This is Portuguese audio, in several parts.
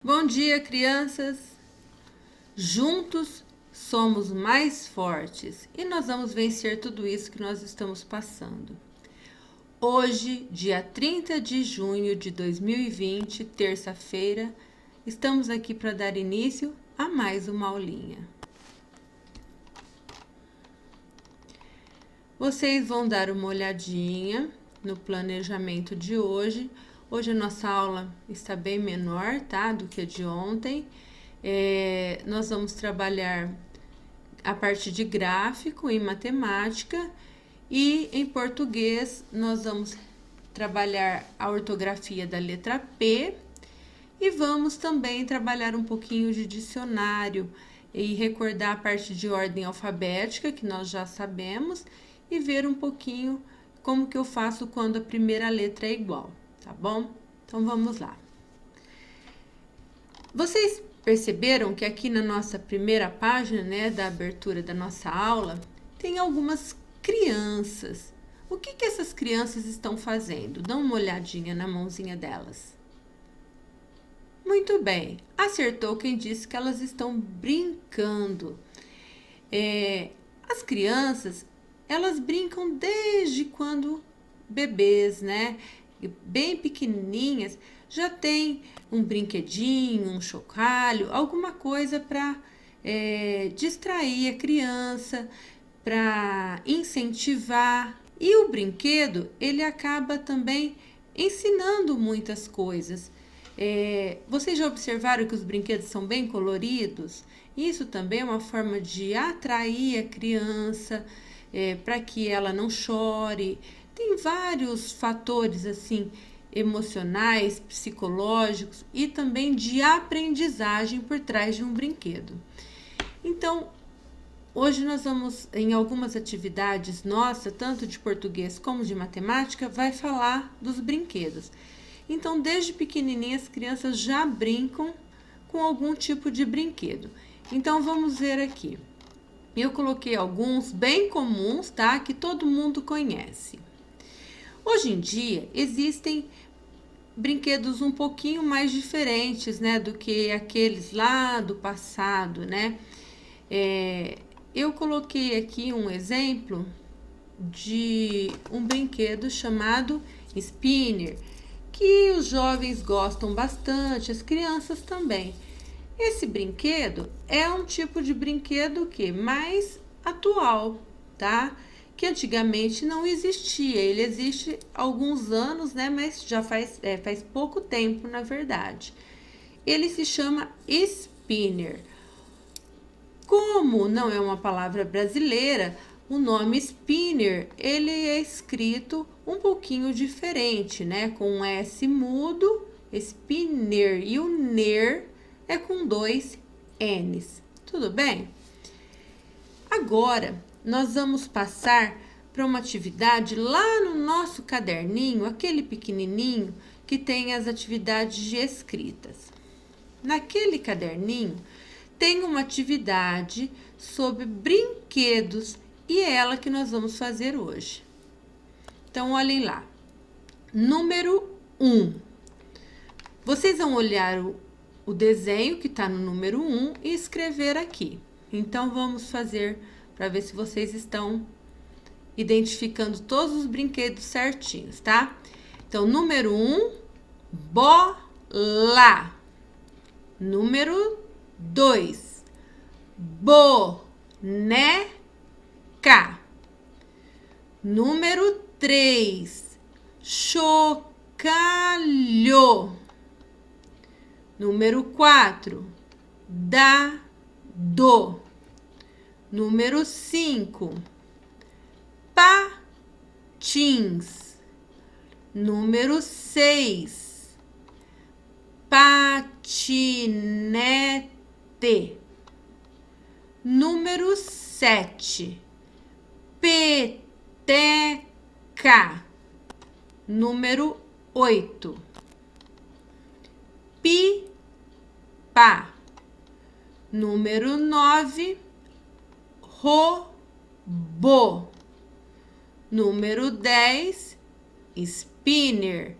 Bom dia, crianças! Juntos somos mais fortes e nós vamos vencer tudo isso que nós estamos passando. Hoje, dia 30 de junho de 2020, terça-feira, estamos aqui para dar início a mais uma aulinha. Vocês vão dar uma olhadinha no planejamento de hoje. Hoje a nossa aula está bem menor, tá? Do que a de ontem. Nós vamos trabalhar a parte de gráfico em matemática e em português nós vamos trabalhar a ortografia da letra P e vamos também trabalhar um pouquinho de dicionário e recordar a parte de ordem alfabética que nós já sabemos e ver um pouquinho como que eu faço quando a primeira letra é igual, tá bom? Então vamos lá. Vocês perceberam que aqui na nossa primeira página, né, da abertura da nossa aula, tem algumas crianças. O que essas crianças estão fazendo? Dá uma olhadinha na mãozinha delas. Muito bem, acertou quem disse que elas estão brincando. As crianças, elas brincam desde quando bebês, né? Bem pequenininhas, já tem um brinquedinho, um chocalho, alguma coisa para distrair a criança, para incentivar. E o brinquedo, ele acaba também ensinando muitas coisas. Vocês já observaram que os brinquedos são bem coloridos? Isso também é uma forma de atrair a criança, para que ela não chore. Tem vários fatores assim emocionais, psicológicos e também de aprendizagem por trás de um brinquedo. Então, hoje nós vamos, em algumas atividades nossas, tanto de português como de matemática, vai falar dos brinquedos. Então, desde pequenininhas, as crianças já brincam com algum tipo de brinquedo. Então, vamos ver aqui. Eu coloquei alguns bem comuns, tá? Que todo mundo conhece. Hoje em dia, existem brinquedos um pouquinho mais diferentes, né? Do que aqueles lá do passado, né? Eu coloquei aqui um exemplo de um brinquedo chamado spinner, que os jovens gostam bastante, as crianças também. Esse brinquedo é um tipo de brinquedo que mais atual, tá? Que antigamente não existia. Ele existe há alguns anos, né? Mas já faz pouco tempo, na verdade. Ele se chama spinner. Como não é uma palavra brasileira, o nome spinner, ele é escrito um pouquinho diferente, né? Com um S mudo, spinner, e o ner é com 2 N's. Tudo bem? Agora, nós vamos passar para uma atividade lá no nosso caderninho, aquele pequenininho que tem as atividades escritas. Naquele caderninho tem uma atividade sobre brinquedos e é ela que nós vamos fazer hoje. Então, olhem lá. Número 1. Vocês vão olhar o desenho que está no número 1 e escrever aqui. Então, vamos fazer para ver se vocês estão identificando todos os brinquedos certinhos, tá? Então, número 1, bola. Número 2, boneca. Número 3, chocalho. Número 4, dado. Número 5, patins. Número 6, patinete. Número 7, peteca. Número 8, pipa. Número 9, robô. Número 10, spinner.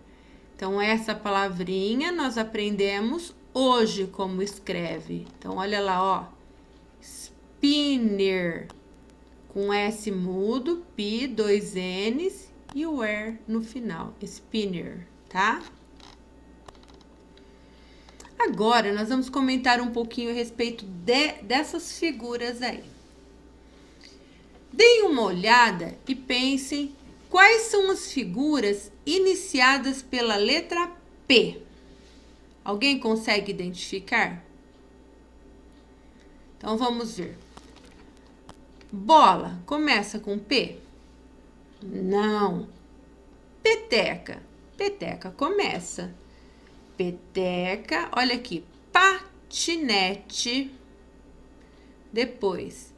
Então, essa palavrinha nós aprendemos hoje como escreve. Então, olha lá, ó. Spinner, com S mudo, P, 2 N's e o er no final. Spinner, tá? Agora, nós vamos comentar um pouquinho a respeito dessas figuras aí. Deem uma olhada e pensem quais são as figuras iniciadas pela letra P. Alguém consegue identificar? Então, vamos ver. Bola, começa com P? Não. Peteca. Peteca começa. Peteca, olha aqui. Patinete. Depois.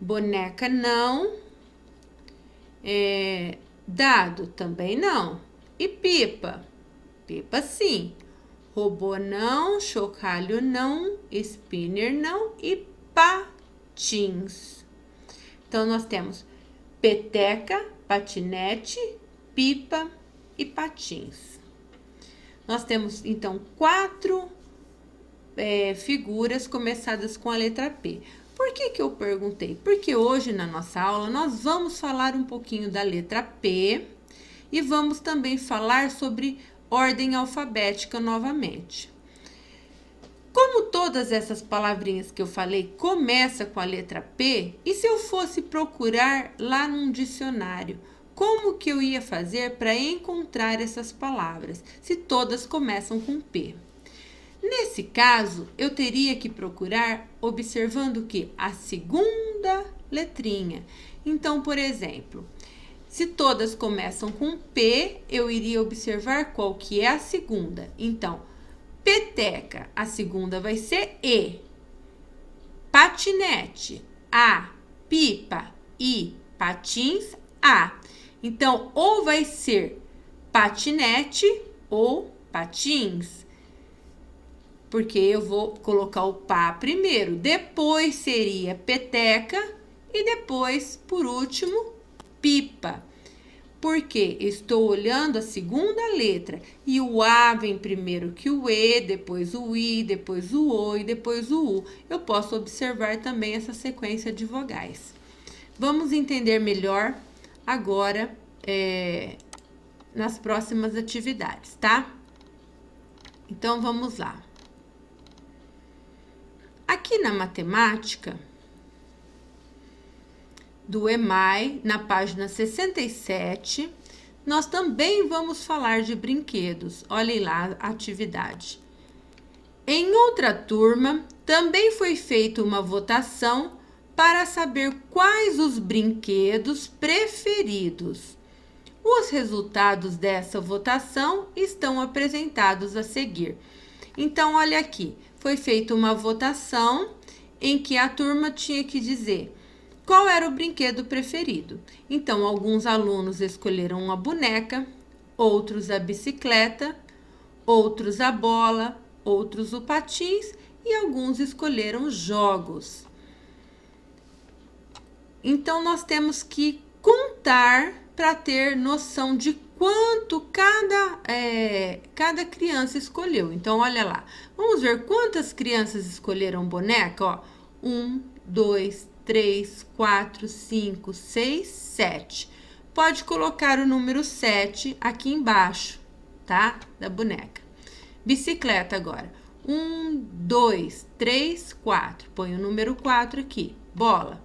Boneca, não. Dado, também não. E pipa? Pipa, sim. Robô, não. Chocalho, não. Spinner, não. E patins. Então, nós temos peteca, patinete, pipa e patins. Nós temos, então, 4 figuras começadas com a letra P. Por que eu perguntei? Porque hoje, na nossa aula, nós vamos falar um pouquinho da letra P e vamos também falar sobre ordem alfabética novamente. Como todas essas palavrinhas que eu falei começam com a letra P, e se eu fosse procurar lá num dicionário, como que eu ia fazer para encontrar essas palavras, se todas começam com P? Nesse caso, eu teria que procurar observando o quê? A segunda letrinha. Então, por exemplo, se todas começam com P, eu iria observar qual que é a segunda. Então, peteca, a segunda vai ser E. Patinete, A. Pipa, I. Patins, A. Então, ou vai ser patinete ou patins. Porque eu vou colocar o pá primeiro. Depois seria peteca e depois, por último, pipa. Porque estou olhando a segunda letra e o A vem primeiro que o E, depois o I, depois o O e depois o U. Eu posso observar também essa sequência de vogais. Vamos entender melhor agora nas próximas atividades, tá? Então, vamos lá. Aqui na matemática do EMAI, na página 67, nós também vamos falar de brinquedos. Olhem lá a atividade. Em outra turma, também foi feita uma votação para saber quais os brinquedos preferidos. Os resultados dessa votação estão apresentados a seguir. Então, olha aqui, foi feita uma votação em que a turma tinha que dizer qual era o brinquedo preferido. Então, alguns alunos escolheram uma boneca, outros a bicicleta, outros a bola, outros o patins e alguns escolheram jogos. Então, nós temos que contar para ter noção de quanto cada criança escolheu. Então, olha lá. Vamos ver quantas crianças escolheram boneca? Ó, 1, 2, 3, 4, 5, 6, 7. Pode colocar o número 7 aqui embaixo, tá? Da boneca. Bicicleta agora. 1, 2, 3, 4. Põe o número 4 aqui. Bola.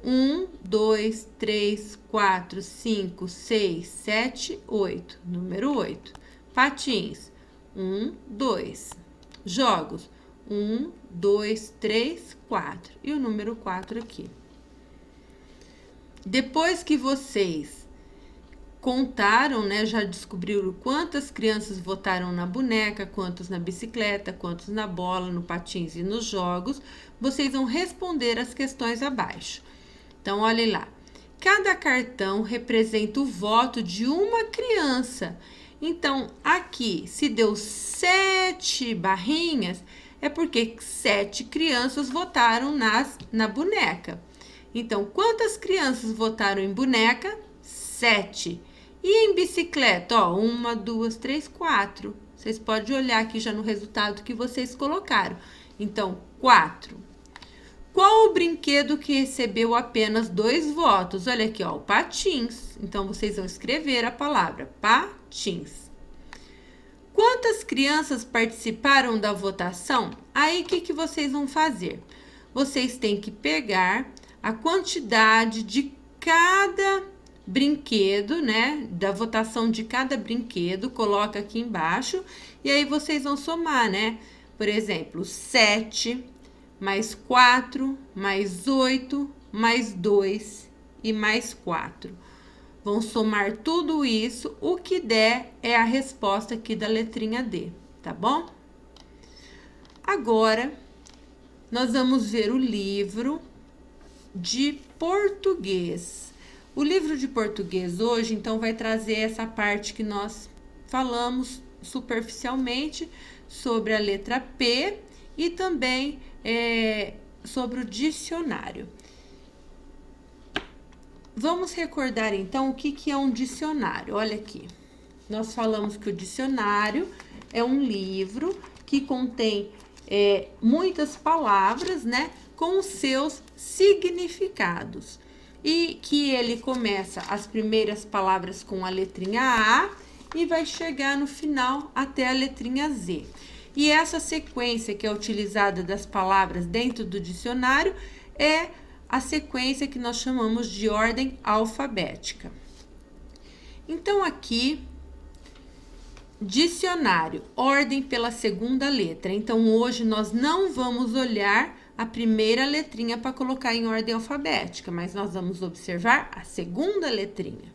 1, 2, 3, 4, 5, 6, 7, 8. Número 8. Patins. 1, 2. Jogos. 1, 2, 3, 4. E o número 4 aqui. Depois que vocês contaram, né, já descobriram quantas crianças votaram na boneca, quantos na bicicleta, quantos na bola, no patins e nos jogos, vocês vão responder as questões abaixo. Então, olhem lá. Cada cartão representa o voto de uma criança. Então, aqui, se deu 7 barrinhas, é porque 7 crianças votaram na boneca. Então, quantas crianças votaram em boneca? 7. E em bicicleta? Ó, 1, 2, 3, 4. Vocês podem olhar aqui já no resultado que vocês colocaram. Então, 4. Qual o brinquedo que recebeu apenas 2 votos? Olha aqui, ó, o patins. Então, vocês vão escrever a palavra patins. Quantas crianças participaram da votação? Aí, o que vocês vão fazer? Vocês têm que pegar a quantidade de cada brinquedo, né? Da votação de cada brinquedo, coloca aqui embaixo. E aí, vocês vão somar, né? Por exemplo, 7, mais 4, mais 8, mais 2 e mais 4. Vão somar tudo isso, o que der é a resposta aqui da letrinha D, tá bom? Agora, nós vamos ver o livro de português. O livro de português hoje, então, vai trazer essa parte que nós falamos superficialmente sobre a letra P e também sobre o dicionário. Vamos recordar, então, o que é um dicionário. Olha aqui, nós falamos que o dicionário é um livro que contém muitas palavras, né, com os seus significados. E que ele começa as primeiras palavras com a letrinha A e vai chegar no final até a letrinha Z. E essa sequência que é utilizada das palavras dentro do dicionário é a sequência que nós chamamos de ordem alfabética. Então, aqui, dicionário, ordem pela segunda letra. Então, hoje nós não vamos olhar a primeira letrinha para colocar em ordem alfabética, mas nós vamos observar a segunda letrinha.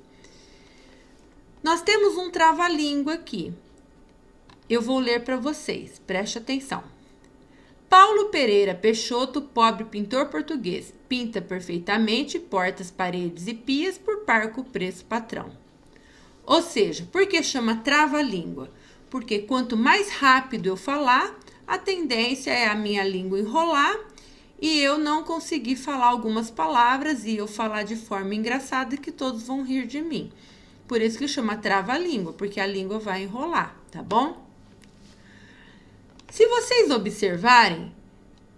Nós temos um trava-língua aqui. Eu vou ler para vocês, preste atenção. Paulo Pereira Peixoto, pobre pintor português, pinta perfeitamente portas, paredes e pias por parco preço patrão. Ou seja, por que chama trava-língua? Porque quanto mais rápido eu falar, a tendência é a minha língua enrolar e eu não conseguir falar algumas palavras e eu falar de forma engraçada que todos vão rir de mim. Por isso que chama trava-língua, porque a língua vai enrolar, tá bom? Se vocês observarem,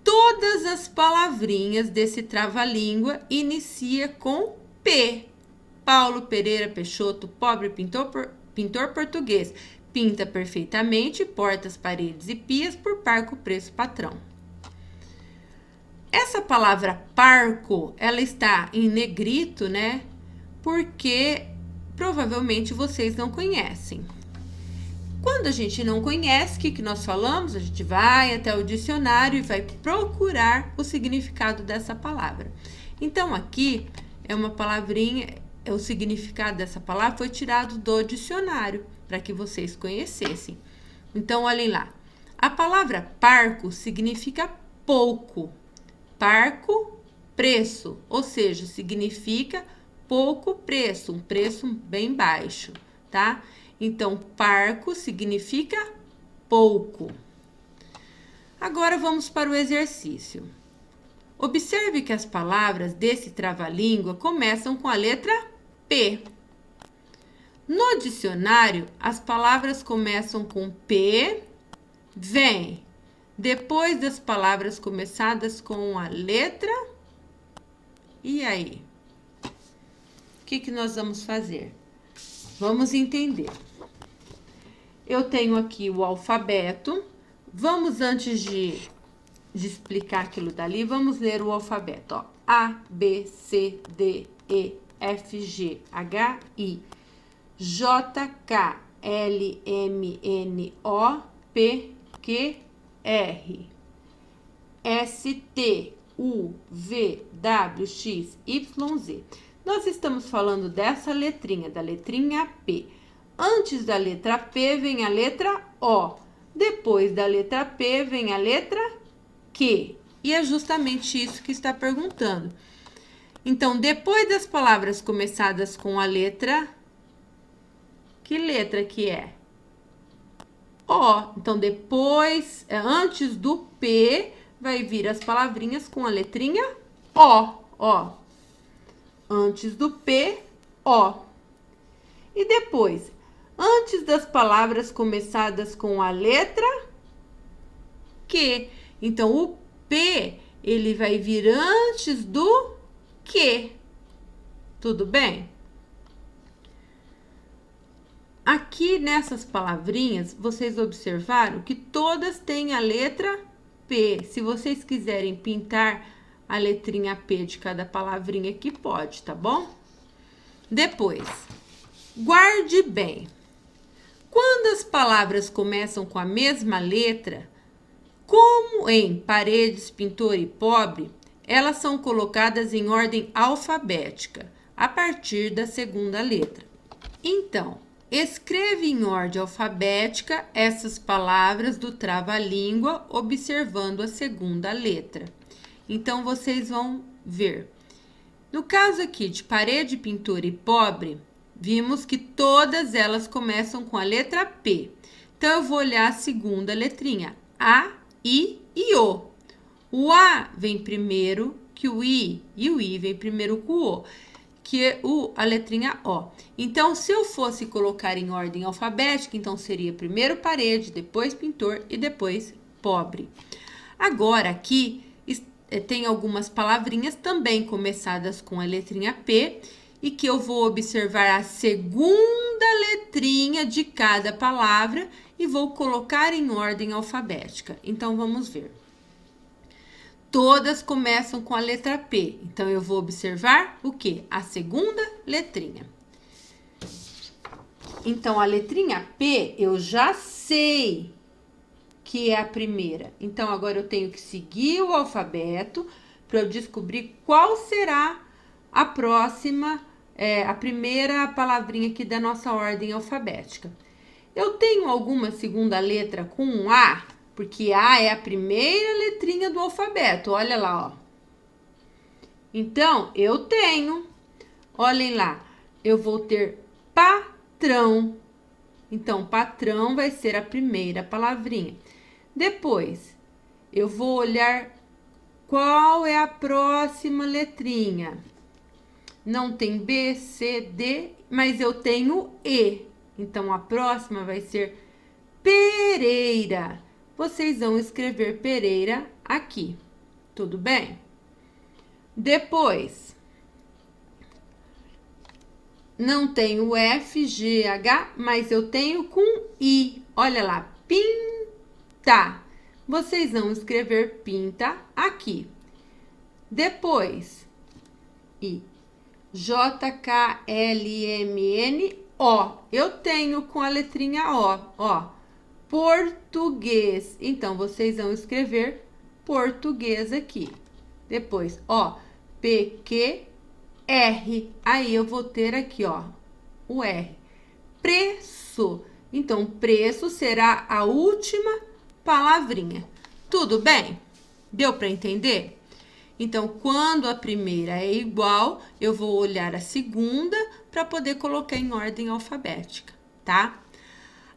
todas as palavrinhas desse trava-língua inicia com P. Paulo Pereira Peixoto, pobre pintor português, pinta perfeitamente portas, paredes e pias por parco preço patrão. Essa palavra parco, ela está em negrito, né? Porque provavelmente vocês não conhecem. Quando a gente não conhece, o que nós falamos? A gente vai até o dicionário e vai procurar o significado dessa palavra. Então, aqui é uma palavrinha, o significado dessa palavra foi tirado do dicionário, para que vocês conhecessem. Então, olhem lá. A palavra parco significa pouco. Parco, preço, ou seja, significa pouco preço, um preço bem baixo, tá? Então, parco significa pouco. Agora, vamos para o exercício. Observe que as palavras desse trava-língua começam com a letra P. No dicionário, as palavras começam com P, vem depois das palavras começadas com a letra. E aí? O que nós vamos fazer? Vamos entender. Eu tenho aqui o alfabeto. Vamos, antes de explicar aquilo dali, vamos ler o alfabeto. Ó. A, B, C, D, E, F, G, H, I, J, K, L, M, N, O, P, Q, R, S, T, U, V, W, X, Y, Z. Nós estamos falando dessa letrinha, da letrinha P. Antes da letra P vem a letra O. Depois da letra P vem a letra Q. E é justamente isso que está perguntando. Então, depois das palavras começadas com a letra... Que letra que é? O. Então, depois, antes do P, vai vir as palavrinhas com a letrinha O. Ó. Antes do P, O. E depois, antes das palavras começadas com a letra Q. Então, o P, ele vai vir antes do Q. Tudo bem? Aqui nessas palavrinhas, vocês observaram que todas têm a letra P. Se vocês quiserem pintar a letrinha P de cada palavrinha aqui, pode, tá bom? Depois, guarde bem. Quando as palavras começam com a mesma letra, como em paredes, pintor e pobre, elas são colocadas em ordem alfabética, a partir da segunda letra. Então, escreva em ordem alfabética essas palavras do trava-língua, observando a segunda letra. Então, vocês vão ver. No caso aqui de parede, pintor e pobre, vimos que todas elas começam com a letra P. Então, eu vou olhar a segunda letrinha, A, I e O. O A vem primeiro que o I, e o I vem primeiro que o O, que é a letrinha O. Então, se eu fosse colocar em ordem alfabética, então seria primeiro parede, depois pintor e depois pobre. Agora, aqui tem algumas palavrinhas também começadas com a letrinha P e que eu vou observar a segunda letrinha de cada palavra e vou colocar em ordem alfabética. Então, vamos ver. Todas começam com a letra P. Então, eu vou observar o quê? A segunda letrinha. Então, a letrinha P, eu já sei que é a primeira. Então, agora eu tenho que seguir o alfabeto para eu descobrir qual será a próxima, a primeira palavrinha aqui da nossa ordem alfabética. Eu tenho alguma segunda letra com um A, porque A é a primeira letrinha do alfabeto. Olha lá, ó. Então, eu tenho, olhem lá, eu vou ter patrão. Então, patrão vai ser a primeira palavrinha. Depois, eu vou olhar qual é a próxima letrinha. Não tem B, C, D, mas eu tenho E. Então, a próxima vai ser Pereira. Vocês vão escrever Pereira aqui. Tudo bem? Depois, não tenho F, G, H, mas eu tenho com I. Olha lá, pinta. Vocês vão escrever pinta aqui. Depois, I, J, K, L, M, N, O. Eu tenho com a letrinha O, ó, português. Então, vocês vão escrever português aqui. Depois, ó, P, Q, R. Aí, eu vou ter aqui, ó, o R. Preço. Então, preço será a última palavrinha. Tudo bem? Deu para entender? Então, quando a primeira é igual, eu vou olhar a segunda para poder colocar em ordem alfabética, tá?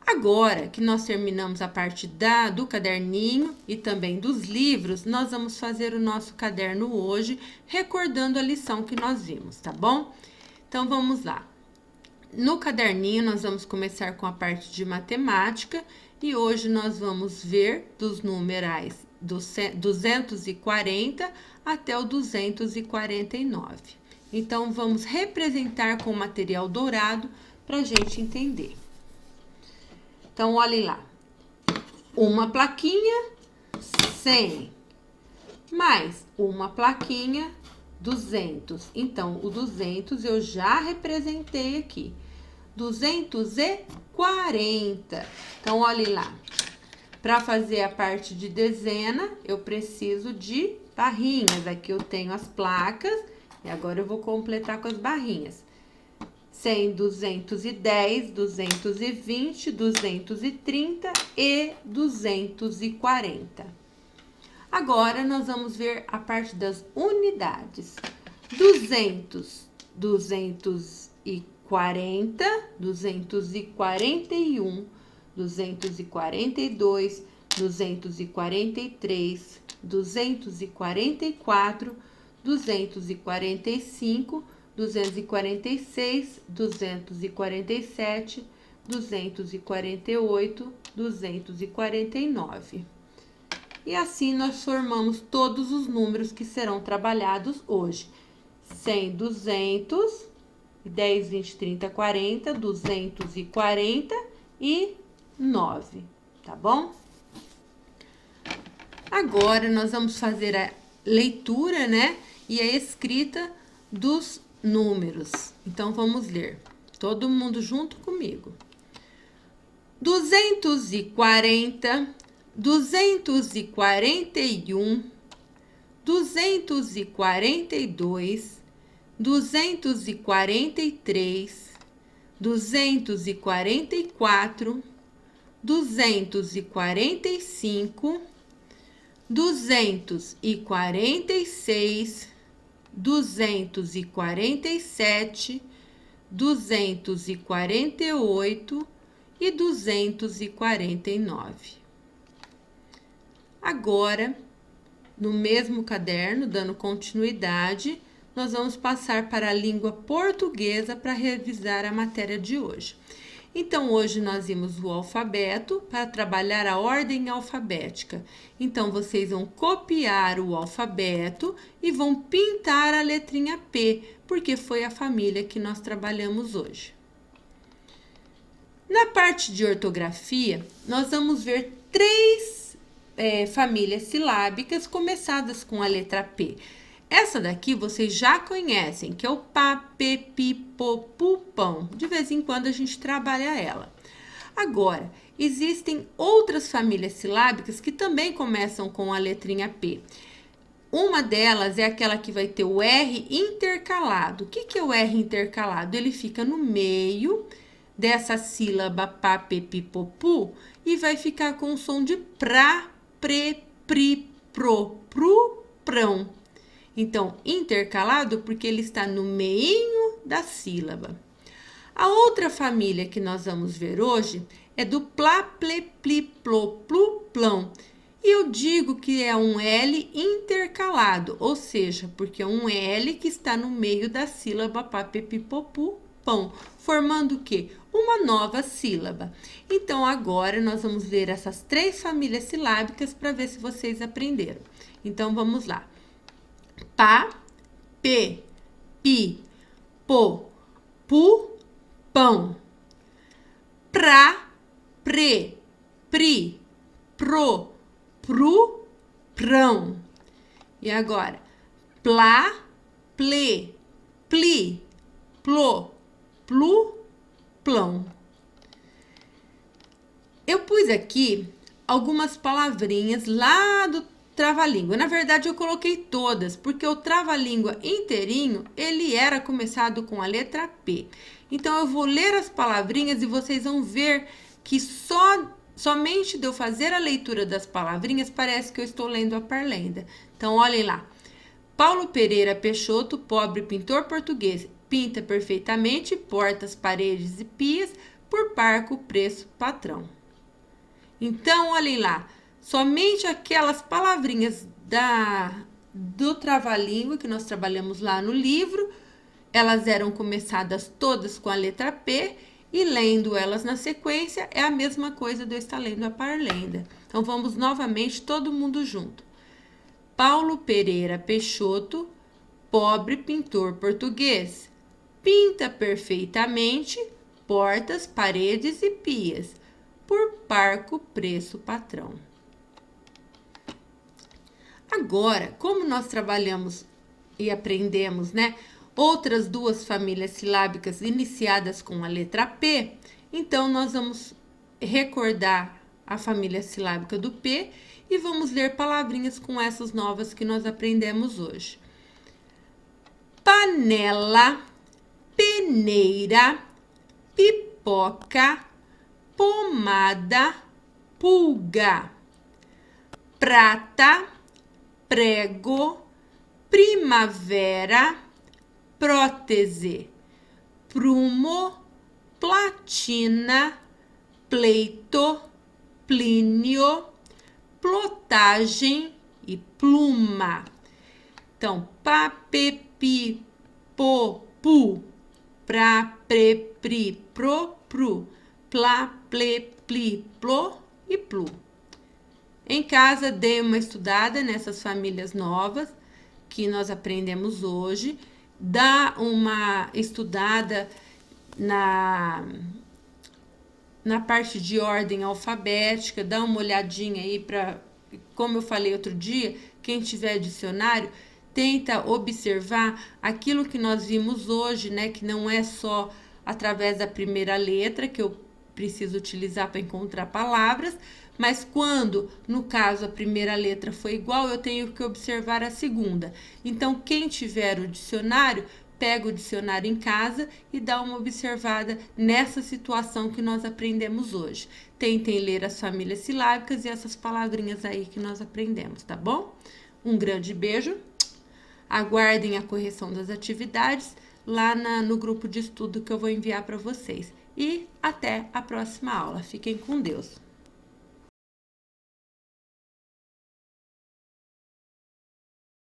Agora que nós terminamos a parte do caderninho e também dos livros, nós vamos fazer o nosso caderno hoje, recordando a lição que nós vimos, tá bom? Então, vamos lá. No caderninho, nós vamos começar com a parte de matemática e hoje nós vamos ver dos numerais do 240 até o 249. Então, vamos representar com material dourado para a gente entender. Então, olhem lá. Uma plaquinha, 100. Mais uma plaquinha, 200. Então, o 200 eu já representei aqui. 240. Então, olhem lá. Para fazer a parte de dezena, eu preciso de barrinhas. Aqui eu tenho as placas e agora eu vou completar com as barrinhas. 100, 210, 220, 230 e 240. Agora, nós vamos ver a parte das unidades. 200, 240, 241, 242, 243, 244, 245, 246, 247, 248, 249. E assim nós formamos todos os números que serão trabalhados hoje. 100, 200, 10, 20, 30, 40, 249, tá bom? Agora nós vamos fazer a leitura, né? E a escrita dos números. Então vamos ler. Todo mundo junto comigo. 240, 241, 242, 243, 244, 245, 246, 247, 248 e 249. Agora, no mesmo caderno, dando continuidade, nós vamos passar para a língua portuguesa para revisar a matéria de hoje. Então, hoje nós vimos o alfabeto para trabalhar a ordem alfabética. Então, vocês vão copiar o alfabeto e vão pintar a letrinha P, porque foi a família que nós trabalhamos hoje. Na parte de ortografia, nós vamos ver três famílias silábicas começadas com a letra P. Essa daqui vocês já conhecem, que é o pá, pê, pi, pô, pu, pão. De vez em quando a gente trabalha ela. Agora, existem outras famílias silábicas que também começam com a letrinha P. Uma delas é aquela que vai ter o R intercalado. O que é o R intercalado? Ele fica no meio dessa sílaba pá, pê, pi, pô, pu e vai ficar com o som de pra, pre, pri, pro, pru, prão. Então, intercalado porque ele está no meinho da sílaba. A outra família que nós vamos ver hoje é do plá, ple, pli, plo, plu, plão. E eu digo que é um L intercalado, ou seja, porque é um L que está no meio da sílaba pá, pe, pi, po, pu, pão, formando o quê? Uma nova sílaba. Então, agora nós vamos ler essas três famílias silábicas para ver se vocês aprenderam. Então, vamos lá. Pá, pê, pi, pô, pu, pão. Pra, pre, pri, pro, pru, prão. E agora? Plá, ple, pli, plo, plu, plão. Eu pus aqui algumas palavrinhas lá do trava-língua. Na verdade, eu coloquei todas, porque o trava-língua inteirinho, ele era começado com a letra P. Então, eu vou ler as palavrinhas e vocês vão ver que somente de eu fazer a leitura das palavrinhas, parece que eu estou lendo a parlenda. Então, olhem lá. Paulo Pereira Peixoto, pobre pintor português, pinta perfeitamente portas, paredes e pias por parco preço patrão. Então, olhem lá. Somente aquelas palavrinhas do trava-língua que nós trabalhamos lá no livro, elas eram começadas todas com a letra P e lendo elas na sequência é a mesma coisa de eu estar lendo a parlenda. Então, vamos novamente todo mundo junto. Paulo Pereira Peixoto, pobre pintor português, pinta perfeitamente portas, paredes e pias, por parco preço patrão. Agora, como nós trabalhamos e aprendemos, né, outras duas famílias silábicas iniciadas com a letra P, então nós vamos recordar a família silábica do P e vamos ler palavrinhas com essas novas que nós aprendemos hoje. Panela, peneira, pipoca, pomada, pulga. Prata, prego, primavera, prótese, prumo, platina, pleito, plínio, plotagem e pluma. Então, pá, pe, pi, po, pu, pra, pre, pri, pro, pru, plá, plê, pli, plô e plu. Em casa, dê uma estudada nessas famílias novas que nós aprendemos hoje. Dá uma estudada na parte de ordem alfabética, dá uma olhadinha aí para, como eu falei outro dia, quem tiver dicionário, tenta observar aquilo que nós vimos hoje, né, que não é só através da primeira letra que eu preciso utilizar para encontrar palavras, mas quando, no caso, a primeira letra foi igual, eu tenho que observar a segunda. Então, quem tiver o dicionário, pega o dicionário em casa e dá uma observada nessa situação que nós aprendemos hoje. Tentem ler as famílias silábicas e essas palavrinhas aí que nós aprendemos, tá bom? Um grande beijo. Aguardem a correção das atividades lá no grupo de estudo que eu vou enviar para vocês. E até a próxima aula. Fiquem com Deus.